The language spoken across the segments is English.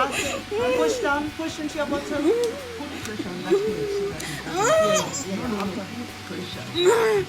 Push down, push into your bottom. Push on that way so that you can push on.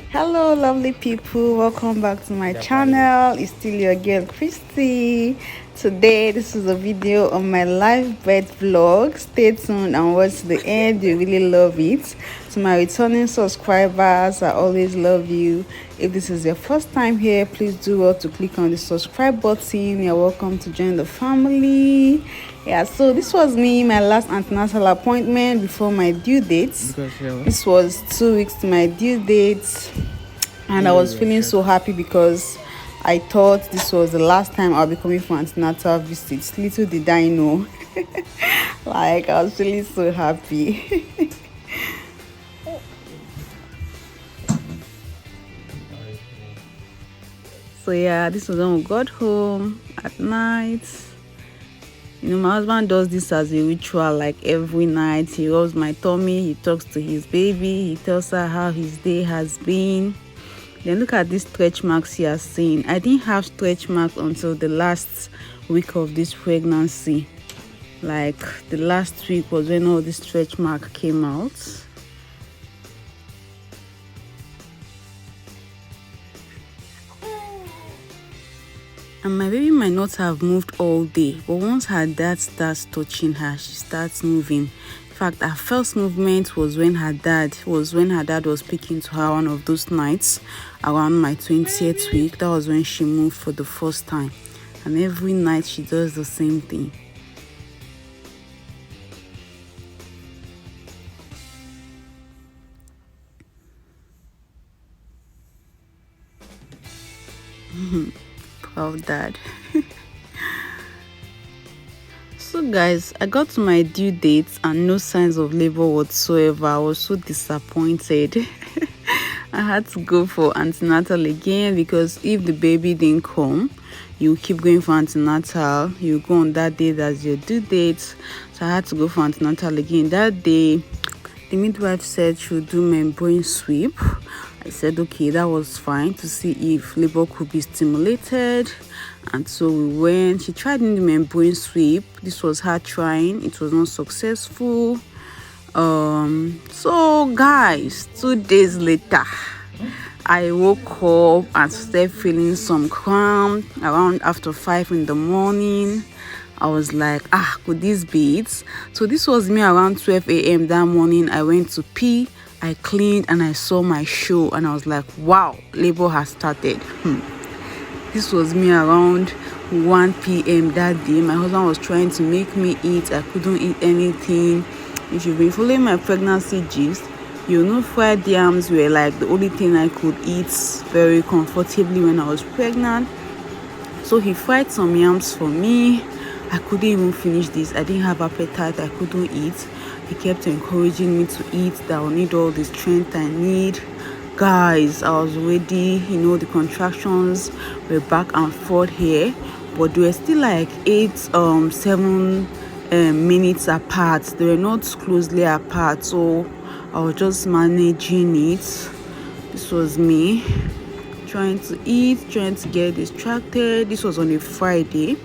Hello lovely people, welcome back to my channel. It's still your girl Christy. Today this is a video on my live birth vlog. Stay tuned and watch to the end, you really love it. To my returning subscribers, I always love you. If this is your first time here, please do well to click on the subscribe button. You're welcome to join the family. Yeah, so this was me, my last antenatal appointment before my due date. This was 2 weeks to my due date, and I was feeling so happy because I thought this was the last time I'll be coming for antenatal visits. Little did I know. Like, I was feeling so happy. So yeah, this was when we got home at night. You know, my husband does this as a ritual, like every night. He rubs my tummy, he talks to his baby, he tells her how his day has been. Then look at these stretch marks you are seeing. I didn't have stretch marks until the last week of this pregnancy. Like, the last week was when all this stretch mark came out. And my baby might not have moved all day, but once her dad starts touching her, she starts moving. In fact, her first movement was when her dad was speaking to her one of those nights around my 20th week. That was when she moved for the first time. And every night she does the same thing. Proud dad. So guys, I got to my due date and no signs of labor whatsoever. I was so disappointed. I had to go for antenatal again because if the baby didn't come, you keep going for antenatal. You go on that day, that's your due date. So I had to go for antenatal again. That day, the midwife said she would do membrane sweep. I said okay, that was fine, to see if labor could be stimulated. And so we went. She tried in the membrane sweep. This was her trying. It was not successful. So guys, 2 days later, I woke up and started feeling some cramp around after 5 in the morning. I was like, could this be it? So this was me around 12 a.m. that morning. I went to pee, I cleaned, and I saw my show, and I was like, wow, labor has started. This was me around 1 p.m. that day. My husband was trying to make me eat. I couldn't eat anything. If you've been following my pregnancy gist, you know fried yams were like the only thing I could eat very comfortably when I was pregnant. So he fried some yams for me. I couldn't even finish this. I didn't have appetite. I couldn't eat. He kept encouraging me to eat, that I need all the strength I need. Guys, I was ready. You know, the contractions were back and forth here, but they were still like 7 minutes apart. They were not closely apart, so I was just managing it. This was me trying to eat, trying to get distracted. This was on a Friday.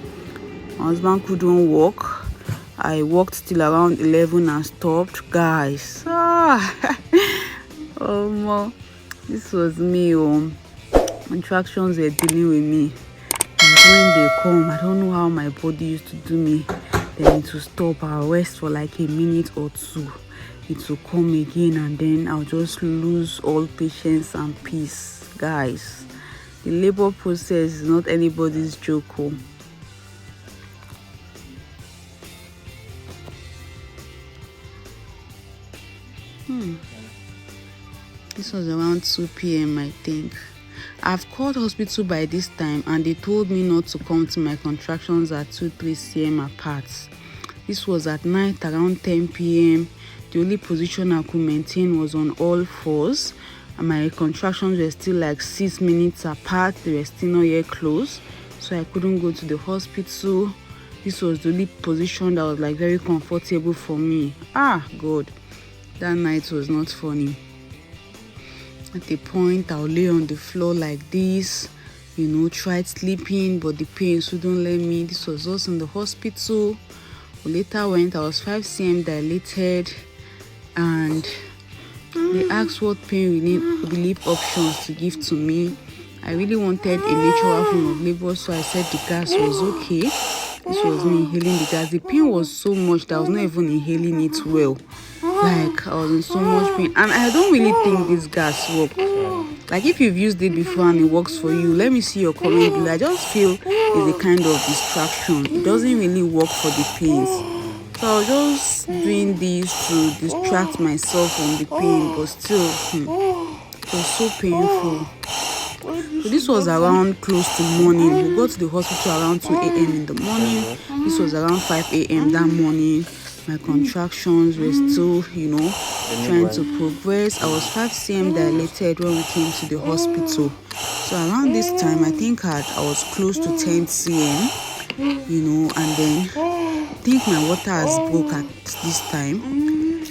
My husband couldn't walk. I walked till around 11 and stopped. Guys, this was me. Contractions were dealing with me. And when they come, I don't know how my body used to do me. Then it will stop. I'll rest for like a minute or two. It will come again, and then I'll just lose all patience and peace. Guys, the labor process is not anybody's joke. This was around 2 p.m. I think. I've called hospital by this time and they told me not to come to my contractions at 2-3 cm apart. This was at night around 10 p.m. The only position I could maintain was on all fours, and my contractions were still like 6 minutes apart. They were still not yet close. so I couldn't go to the hospital. This was the only position that was like very comfortable for me. God, that night was not funny. At a point, I'll lay on the floor like this, tried sleeping, but the pains wouldn't let me. This was also in the hospital. We later went, I was 5 cm dilated, and they asked what pain relief options to give to me. I really wanted a natural form of labor, so I said the gas was okay. This was me inhaling the gas. The pain was so much that I was not even inhaling it well. Like, I was in so much pain. And I don't really think this gas works. Like, if you've used it before and it works for you, let me see your comment below. I just feel it's a kind of distraction. It doesn't really work for the pains. So I was just doing this to distract myself from the pain, but still, it was so painful. So this was around close to morning. We got to the hospital around 2 a.m. in the morning. This was around 5 a.m. that morning. My contractions were still, trying to progress. I was 5 cm dilated when we came to the hospital. So around this time, I think I was close to 10 cm, and then I think my water has broke at this time.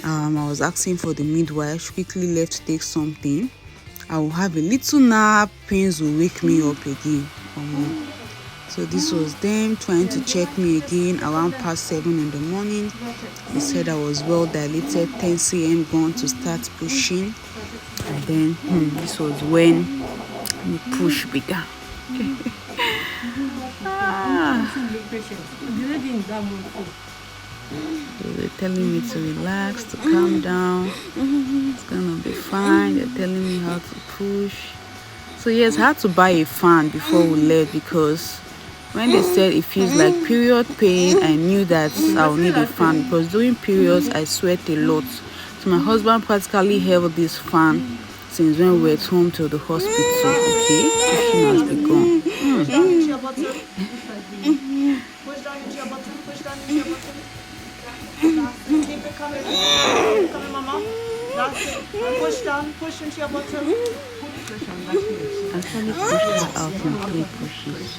I was asking for the midwife. She quickly left to take something. I will have a little nap, pains will wake me up again. So this was them trying to check me again around past 7 in the morning. They said I was well dilated, 10 cm gone to start pushing. And then this was when the push began. So they're telling me to relax, to calm down. It's gonna be fine. They're telling me how to push. So yes, I had to buy a fan before we left, because when they said it feels like period pain, I knew that I'll need a fan, because during periods I sweat a lot. So my husband practically held this fan since when we were at home to the hospital. Okay, pushing has begun. Push down into your bottom. Push down into your bottom. Push down into your bottom. Keep it coming. Keep it coming, mama. That's it. Push down. Push into your bottom. Push on. That's it. Actually pushed her out in 3 pushes.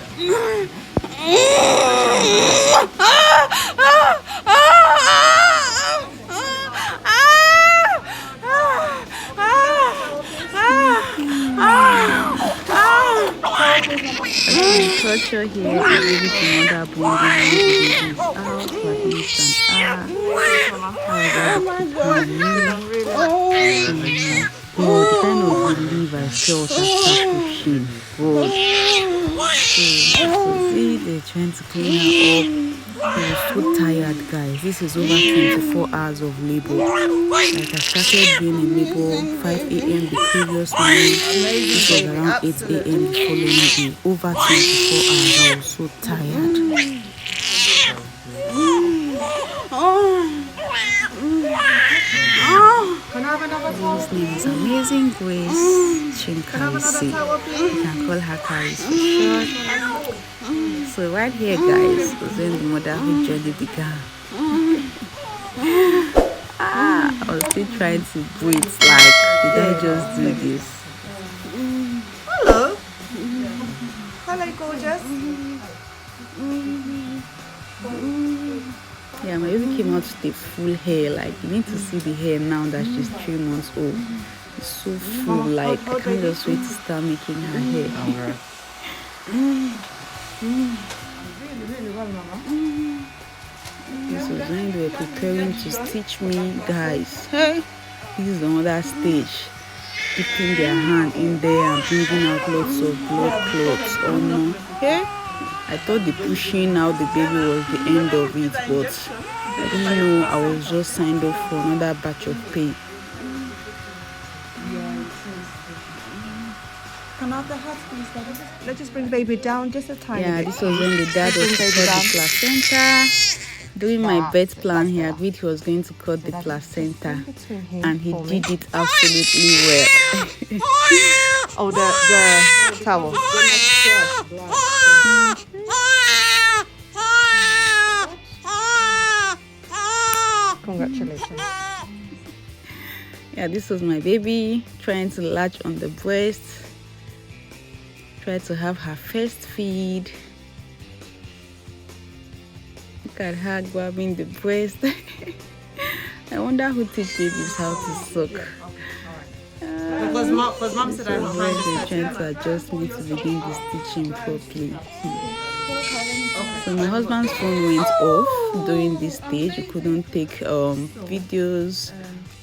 Torture here is able to mother breathing out, like instant God, the kind of relief I felt after pushing. God. So see, they're trying to clean her up. I was so tired, guys. This is over 24 hours of labor. Like, I started being in labor 5 a.m. the previous morning. This was around 8 a.m. the following day. Over 24 hours. I was so tired. His name is Amazing Grace Chinkarisi. You can call her Caris for short. So right here, guys, was when the motherhood journey began. I was still trying to breathe. Like, did I just do this? Hello. Hello, gorgeous. Yeah, my baby came out with the full hair. Like, you need to see the hair now that she's 3 months old. It's so full. Like, I can't just wait to start making her hair. This was when they were preparing to stitch me, guys. Hey, this is another stage. Dipping their hand in there and bringing out lots of blood clots. Oh no. Okay. I thought the pushing out the baby was the end of it, but I didn't know I was just signed up for another batch of pain. Can I have the hat, please? Let's just bring baby down just a tiny bit. Yeah, this was when the dad was to cut the placenta. During my birth plan, he agreed he was going to cut the placenta, and he did it absolutely well. Oh, the towel. Congratulations. Yeah, this was my baby trying to latch on the breast. Tried to have her first feed. Look at her grabbing the breast. I wonder who teach babies how to suck. Because mom said I was trying to adjust me to begin the stitching properly. So my husband's phone went off during this stage. We couldn't take videos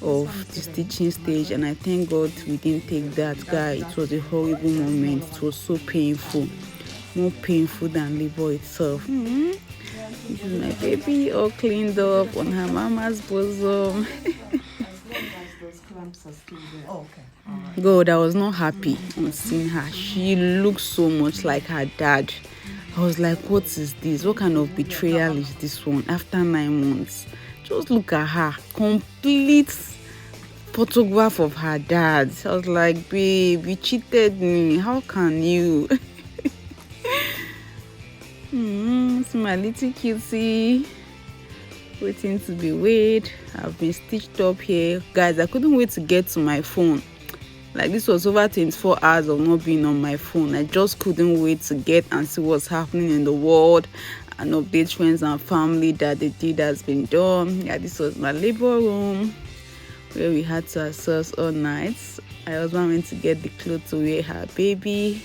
of the stitching stage, and I thank God we didn't take that, guy. It was a horrible moment. It was so painful, more painful than labor itself. This is my baby all cleaned up on her mama's bosom. God, I was not happy on seeing her. She looked so much like her dad. I was like, what is this? What kind of betrayal is this one after 9 months? Just look at her. Complete photograph of her dad. I was like, babe, you cheated me. How can you? It's my little cutie waiting to be weighed. I've been stitched up here. Guys, I couldn't wait to get to my phone. Like, this was over 24 hours of not being on my phone. I just couldn't wait to get and see what's happening in the world and update friends and family that the deed has been done. Yeah, this was my labor room where we had to assess all night. My husband went to get the clothes to wear her baby.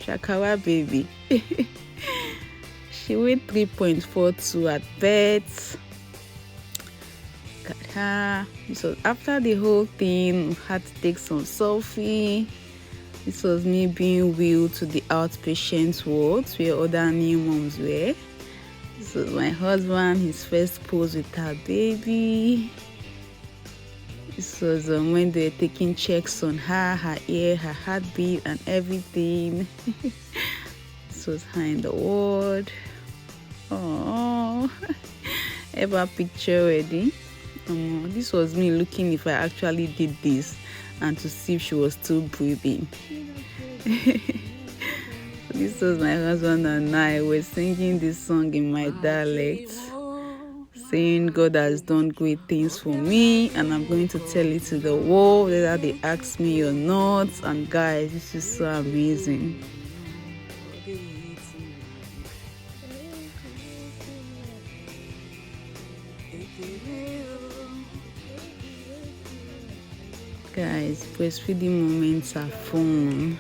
Shakawa baby. She weighed 3.42 at birth. Look at her. So after the whole thing, we had to take some selfie. This was me being wheeled to the outpatient wards where other new moms were. This was my husband, his first pose with her baby. This was when they were taking checks on her, her ear, her heartbeat, and everything. This was her in the ward. Oh, ever picture ready? This was me looking if I actually did this and to see if she was still breathing. This was my husband and I were singing this song in my dialect, saying God has done great things for me and I'm going to tell it to the world whether they ask me or not. And guys, this is so amazing. Guys, breastfeeding moments are fun.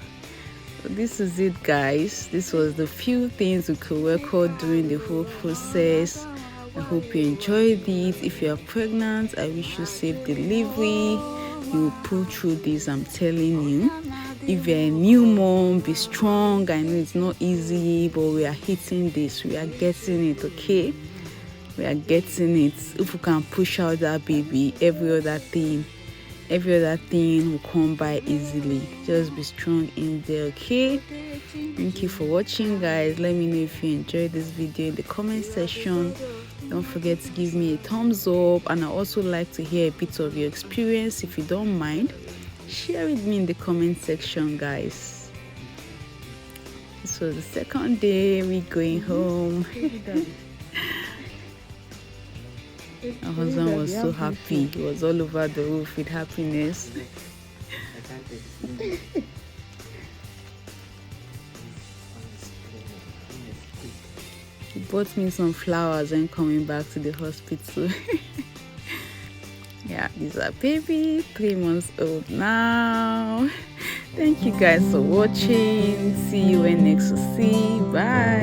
So this is it, guys. This was the few things we could record during the whole process. I hope you enjoyed it. If you are pregnant, I wish you safe delivery. You will pull through this, I'm telling you. If you're a new mom, be strong. I know it's not easy, but we are hitting this. We are getting it, okay? We are getting it. If we can push out that baby, every other thing will come by easily. Just be strong in there, okay? Thank you for watching, guys. Let me know if you enjoyed this video in the comment section. Don't forget to give me a thumbs up, and I also like to hear a bit of your experience. If you don't mind, share with me in the comment section, guys. This was the second day we going home. My husband was so happy. He was all over the roof with happiness. He bought me some flowers and coming back to the hospital. Yeah, these are baby, 3 months old now. Thank you guys for watching. See you when next we see. Bye.